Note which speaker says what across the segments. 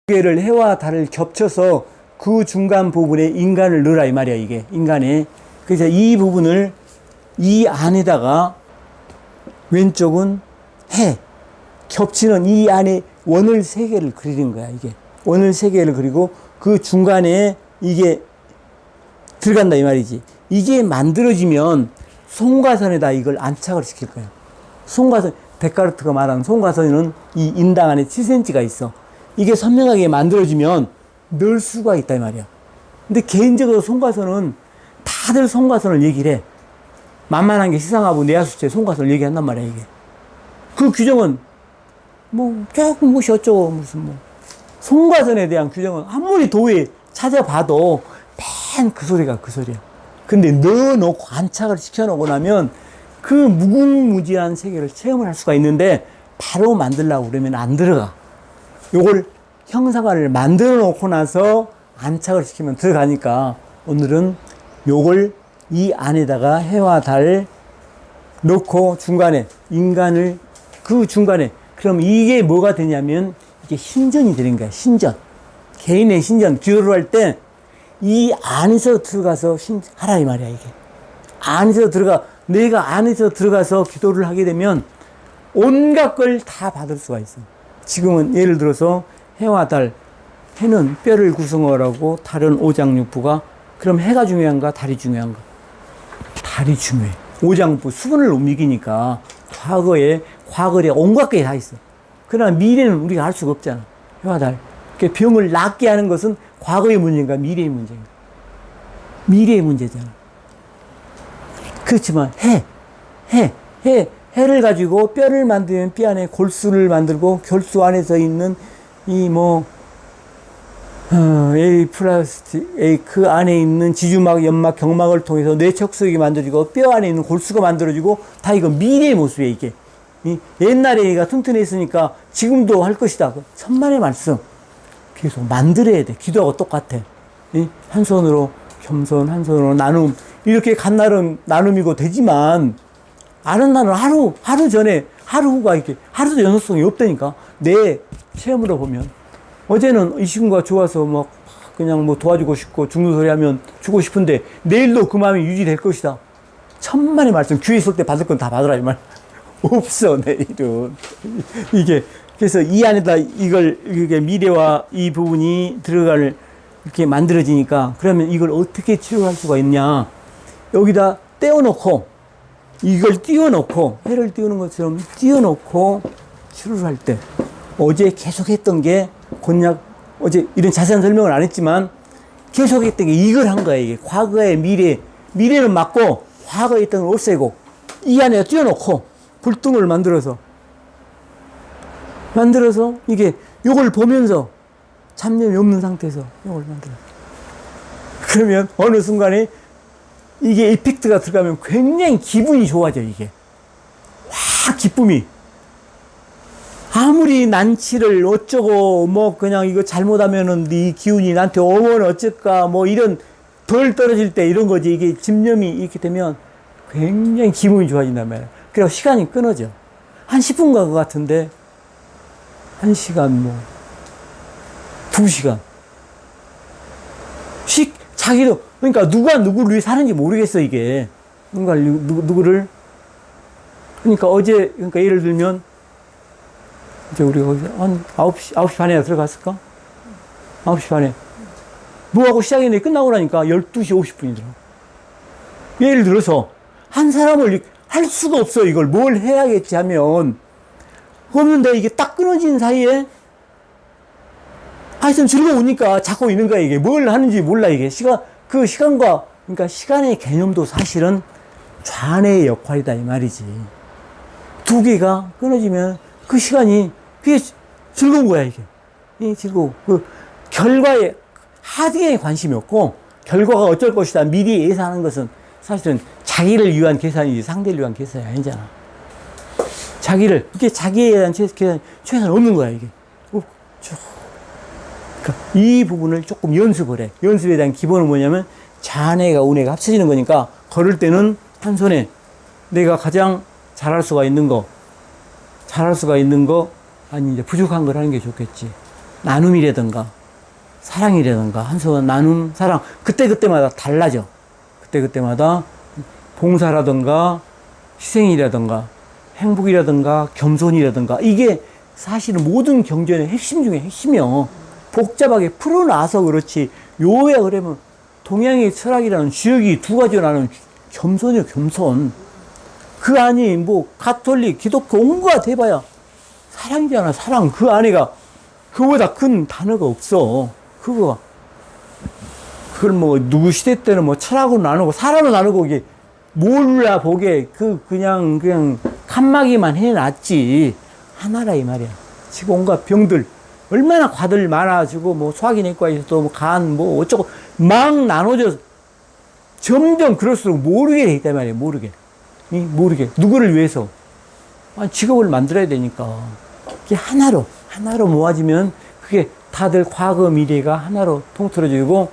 Speaker 1: 개를 해와 달을 겹쳐서 그 중간 부분에 인간을 넣으라 이 말이야. 이게 인간에. 그래서 이 부분을 이 안에다가 왼쪽은 해 겹치는 이 안에 원을 세 개를 그리는 거야. 이게 원을 세 개를 그리고 그 중간에 이게 들어간다 이 말이지. 이게 만들어지면 송가선에다 이걸 안착을 시킬 거야. 송가선, 데카르트가 말하는 송가선에는 이 인당 안에 7cm가 있어. 이게 선명하게 만들어지면 넣을 수가 있다 이 말이야. 근데 개인적으로 송가선은 다들 송가선을 얘기를 해. 만만한 게 시상하고 내야수체 송가선을 얘기한단 말이야. 이게 그 규정은 뭐 조금 무엇이 어쩌고 무슨 뭐 송가선에 대한 규정은 아무리 도에 찾아봐도 맨 그 소리가 그 소리야. 근데 넣어놓고 안착을 시켜놓고 나면 그 무궁무진한 세계를 체험을 할 수가 있는데 바로 만들려고 그러면 안 들어가. 요걸 형상화를 만들어 놓고 나서 안착을 시키면 들어가니까 오늘은 요걸 이 안에다가 해와 달 놓고 중간에 인간을 그 중간에 그럼 이게 뭐가 되냐면 이게 신전이 되는 거야. 신전. 개인의 신전. 기도를 할 때 이 안에서 들어가서 하라 이 말이야. 이게 안에서 들어가 내가 안에서 들어가서 기도를 하게 되면 온갖 걸 다 받을 수가 있어. 지금은 예를 들어서 해와 달, 해는 뼈를 구성하라고 달은 오장육부가 그럼 해가 중요한가 달이 중요한가? 달이 중요해. 오장육부 수분을 움직이니까 과거에 온갖 게 다 있어. 그러나 미래는 우리가 알 수가 없잖아. 해와 달. 그러니까 병을 낫게 하는 것은 과거의 문제인가 미래의 문제인가? 미래의 문제잖아. 그렇지만 해를 가지고 뼈를 만들면 뼈 안에 골수를 만들고 골수 안에서 있는 그 안에 있는 지주막, 연막, 경막을 통해서 뇌척수액이 만들어지고 뼈 안에 있는 골수가 만들어지고 다 이거 미래의 모습이에요. 이게 옛날에 얘가 튼튼했으니까 지금도 할 것이다. 천만의 말씀 계속 만들어야 돼. 기도하고 똑같아. 한 손으로 겸손, 한 손으로 나눔 이렇게 간나름 나눔이고 되지만 아는 나는 하루 전에 하루 후가 이렇게 하루도 연속성이 없다니까. 내 체험으로 보면 어제는 이 친구가 좋아서 막 그냥 뭐 도와주고 싶고 죽는 소리 하면 주고 싶은데 내일도 그 마음이 유지될 것이다. 천만의 말씀. 귀에 있을 때 받을 건 다 받으라 이 말. 없어 내일은. 이게 그래서 이 안에다 이게 미래와 이 부분이 들어갈 이렇게 만들어지니까 그러면 이걸 어떻게 치료할 수가 있냐. 여기다 떼어놓고 이걸 띄워놓고 해를 띄우는 것처럼 띄워놓고 치료를 할 때 어제 계속했던 게 곤약 어제 이런 자세한 설명을 안 했지만 계속했던 게 이걸 한 거야. 이게 과거의 미래는 맞고 과거에 있던 걸 없애고 이 안에 띄워놓고 불등을 만들어서 이게 요걸 보면서 잡념이 없는 상태에서 요걸 만들어. 그러면 어느 순간에 이게 이펙트가 들어가면 굉장히 기분이 좋아져. 이게 확 기쁨이 아무리 난치를 어쩌고 뭐 그냥 이거 잘못하면은 네 기운이 나한테 오면 어쩔까 뭐 이런 덜 떨어질 때 이런 거지. 이게 집념이 이렇게 되면 굉장히 기분이 좋아진단 말이야. 그리고 시간이 끊어져. 한 10분 간 것 같은데 1시간 뭐 2시간 자기도 그러니까 누가 누구를 위해 사는지 모르겠어. 이게 누가 누구를 그러니까 어제 그러니까 예를 들면 이제 우리가 한 9시 반에 들어갔을까? 9시 반에 뭐하고 시작했는데 끝나고 나니까 12시 50분이더라고. 예를 들어서 한 사람을 할 수가 없어. 이걸 뭘 해야겠지 하면 없는데 이게 딱 끊어진 사이에 하여튼 즐거우니까 자꾸 있는 거야. 이게 뭘 하는지 몰라. 이게 그 시간과 그러니까 시간의 개념도 사실은 좌뇌의 역할이다 이 말이지. 두 개가 끊어지면 그 시간이 그게 즐거운 거야. 이게 즐거워. 그 결과에 하등에 관심이 없고 결과가 어쩔 것이다 미리 예상하는 것은 사실은 자기를 위한 계산이지 상대를 위한 계산이 아니잖아. 이게 자기에 대한 계산 최소한 없는 거야. 이게 그러니까 이 부분을 조금 연습을 해. 연습에 대한 기본은 뭐냐면 자뇌가 우뇌가 합쳐지는 거니까 걸을 때는 한 손에 내가 가장 잘할 수가 있는 거 아니 이제 부족한 걸 하는 게 좋겠지. 나눔이라든가 사랑이라든가 한순간 나눔, 사랑 그때그때마다 달라져. 그때그때마다 봉사라든가 희생이라든가 행복이라든가 겸손이라든가 이게 사실은 모든 경전의 핵심 중에 핵심이요. 복잡하게 풀어놔서 그렇지. 요야 그러면 동양의 철학이라는 주역이 두 가지로 나누는 겸손이요, 겸손. 그 안이 뭐 가톨릭, 기독교 온갖 해봐야 사랑이잖아, 사랑. 그 안에가 그보다 큰 단어가 없어. 그걸 뭐 누구 시대 때는 뭐 철학으로 나누고 사람으로 나누고 이게 몰라 보게 그냥 칸막이만 해놨지. 하나라 이 말이야. 지금 온갖 병들 얼마나 과들 많아지고 뭐 소화기내과에서도 뭐 간 뭐 어쩌고 막 나눠져 점점 그럴수록 모르게 돼 있단 말이야. 모르게 누구를 위해서 직업을 만들어야 되니까 이게 하나로 모아지면 그게 다들 과거 미래가 하나로 통틀어지고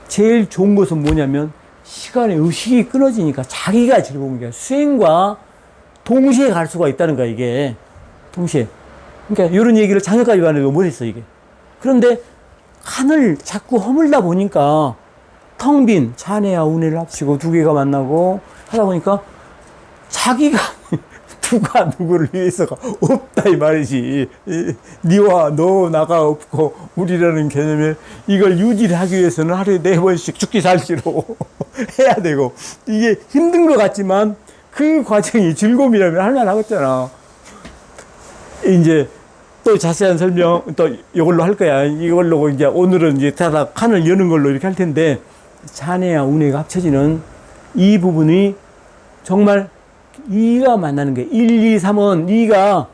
Speaker 1: 제일 좋은 것은 뭐냐면 시간의 의식이 끊어지니까 자기가 즐거운 게 수행과 동시에 갈 수가 있다는 거야. 이게 동시에. 그러니까 이런 얘기를 작년까지만 해도 못했어 이게. 그런데 칸을 자꾸 허물다 보니까 텅 빈 자네와 운해를 합치고 두 개가 만나고 하다 보니까 자기가 누가 누구를 위해서가 없다 이 말이지. 니와 너 나가 없고 우리라는 개념에 이걸 유지를 하기 위해서는 하루에 4번씩 죽기 살기로 해야 되고 이게 힘든 것 같지만 그 과정이 즐거움이라면 할만하겠잖아. 이제 또 자세한 설명 또 이걸로 할 거야. 이걸로 이제 오늘은 이제 다 칸을 여는 걸로 이렇게 할 텐데 자네와 운해가 합쳐지는 이 부분이 정말 2가 만나는 게 1, 2, 3은 2가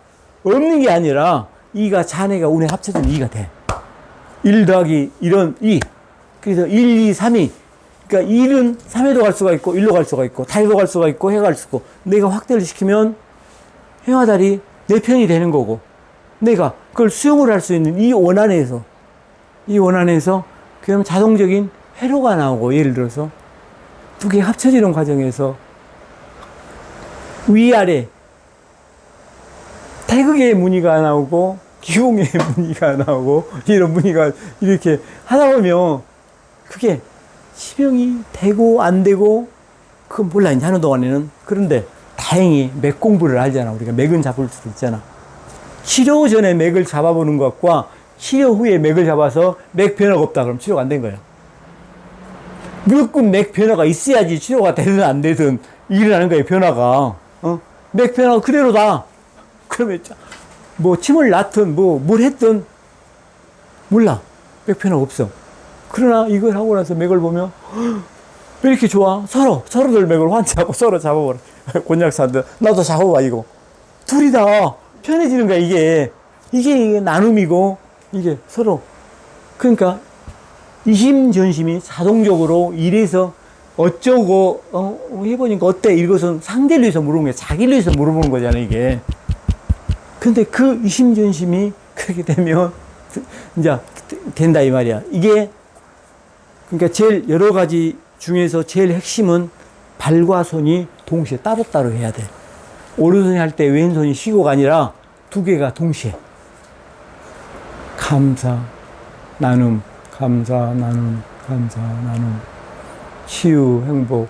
Speaker 1: 없는 게 아니라 2가 자네가 운에 합쳐진 2가 돼. 1 더하기 1은 2. 그래서 1, 2, 3이 그러니까 1은 3에도 갈 수가 있고 1로 갈 수가 있고 달도 갈 수가 있고 해가 갈 수 있고 내가 확대를 시키면 해와 달이 내 편이 되는 거고 내가 그걸 수용을 할 수 있는 이 원안에서 그러면 자동적인 회로가 나오고 예를 들어서 두 개 합쳐지는 과정에서 위아래 태극의 무늬가 나오고 기공의 무늬가 나오고 이런 무늬가 이렇게 하다 보면 그게 치명이 되고 안 되고 그건 몰라 이제 하는 동안에는. 그런데 다행히 맥 공부를 알잖아. 우리가 맥은 잡을 수도 있잖아. 치료 전에 맥을 잡아보는 것과 치료 후에 맥을 잡아서 맥 변화가 없다 그러면 치료가 안 된 거예요. 무조건 맥 변화가 있어야지 치료가 되든 안 되든 일어나는 거예요. 변화가. 맥 변화가 그대로다. 그러면 뭐 침을 놨든 뭘 했든 몰라. 맥 변화가 없어. 그러나 이걸 하고 나서 맥을 보면 왜 이렇게 좋아? 서로들 맥을 환치하고 서로 잡아버려. 곤약사한테 나도 잡아봐 이거. 둘이 다 편해지는 거야 이게 나눔이고 이게 서로. 그러니까 이심전심이 자동적으로 이래서 어쩌고 해보니까 어때? 이것은 상대를 위해서 물어보는 거야. 자기를 위해서 물어보는 거잖아 이게. 근데 그 이심전심이 그렇게 되면 이제 된다 이 말이야. 이게 그러니까 제일 여러 가지 중에서 제일 핵심은 발과 손이 동시에 따로따로 해야 돼. 오른손이 할 때 왼손이 쉬고가 아니라 두 개가 동시에 감사 나눔 치유 행복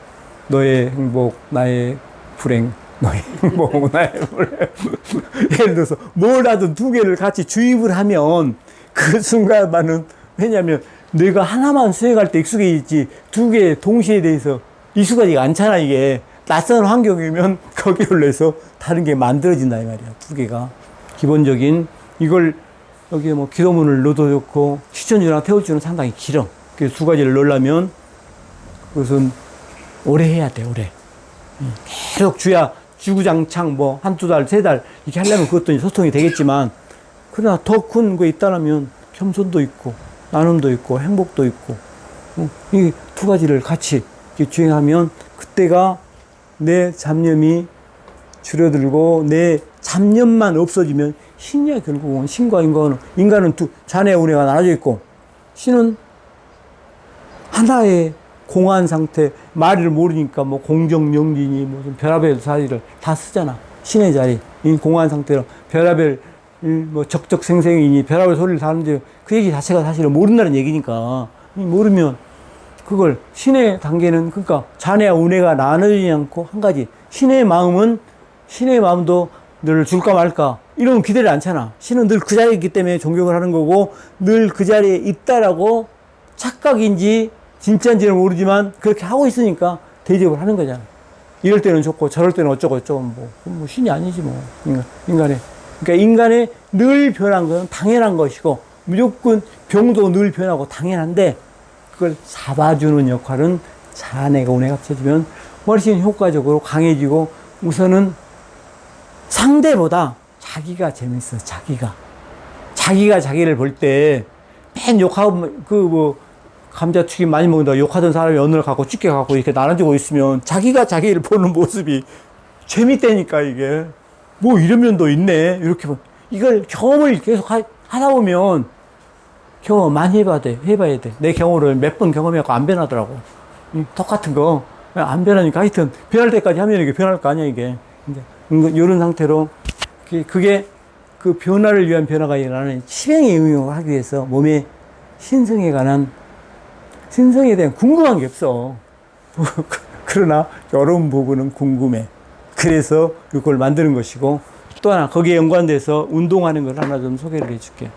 Speaker 1: 너의 행복 나의 불행 너의 행복 나의 불행 예를 들어서 뭘 하든 두 개를 같이 주입을 하면 그 순간만은 왜냐하면 내가 하나만 수행할 때 익숙해 있지 두 개 동시에 대해서 익숙하지가 않잖아. 이게 낯선 환경이면 거기로 해서 다른 게 만들어진다 이 말이야. 두 개가 기본적인 이걸 여기에 뭐 기도문을 넣어도 좋고 시천주나 태울주는 상당히 길어. 그래서 두 가지를 넣으려면 그것은 오래 해야 돼. 오래 계속 주야 주구장창 뭐 한두 달 세 달 이렇게 하려면 그것도 소통이 되겠지만 그러나 더 큰 거 있다라면 겸손도 있고 나눔도 있고 행복도 있고 이 두 가지를 같이 주행하면 그때가 내 잡념이 줄어들고 내 잡념만 없어지면 신이야. 결국은 신과 인간은 자네 운해가 나눠져 있고 신은 하나의 공한 상태. 말을 모르니까 뭐 공정명진이 무슨 별하별 자리를 다 쓰잖아. 신의 자리 이 공한 상태로 별하별 뭐 적적생생이니 벼락을 소리를 다는데 그 얘기 자체가 사실은 모른다는 얘기니까 모르면 그걸 신의 단계는 그러니까 잔해와 운해가 나눠지지 않고 한 가지 신의 마음은 신의 마음도 늘 줄까 말까 이런 기대를 않잖아. 신은 늘 그 자리에 있기 때문에 존경을 하는 거고 늘 그 자리에 있다라고 착각인지 진짜인지는 모르지만 그렇게 하고 있으니까 대접을 하는 거잖아. 이럴 때는 좋고 저럴 때는 어쩌고 뭐 신이 아니지 뭐 인간의 그러니까 인간의 늘 변한 것은 당연한 것이고 무조건 병도 늘 변하고 당연한데 그걸 잡아주는 역할은 잔해가 운해가 합쳐지면 훨씬 효과적으로 강해지고 우선은 상대보다 자기가 재밌어. 자기가 자기를 볼 때 맨 욕하고 감자튀김 많이 먹는다 욕하던 사람이 어느 날 갖고 찌개 갖고 이렇게 나눠주고 있으면 자기가 자기를 보는 모습이 재밌다니까 이게 뭐 이런 면도 있네 이렇게 이걸 경험을 계속 하다 보면 경험 많이 해봐야 돼. 내 경험을 몇 번 경험해갖고 안 변하더라고. 똑같은 거 안 변하니까 하여튼 변할 때까지 하면 이게 변할 거 아니야 이게. 이런 상태로 그게 그 변화를 위한 변화가 일어나는 치명의 응용을 하기 위해서 몸의 신성에 대한 궁금한 게 없어. 그러나 어려운 부분은 궁금해. 그래서 이걸 만드는 것이고 또 하나 거기에 연관돼서 운동하는 걸 하나 좀 소개를 해줄게.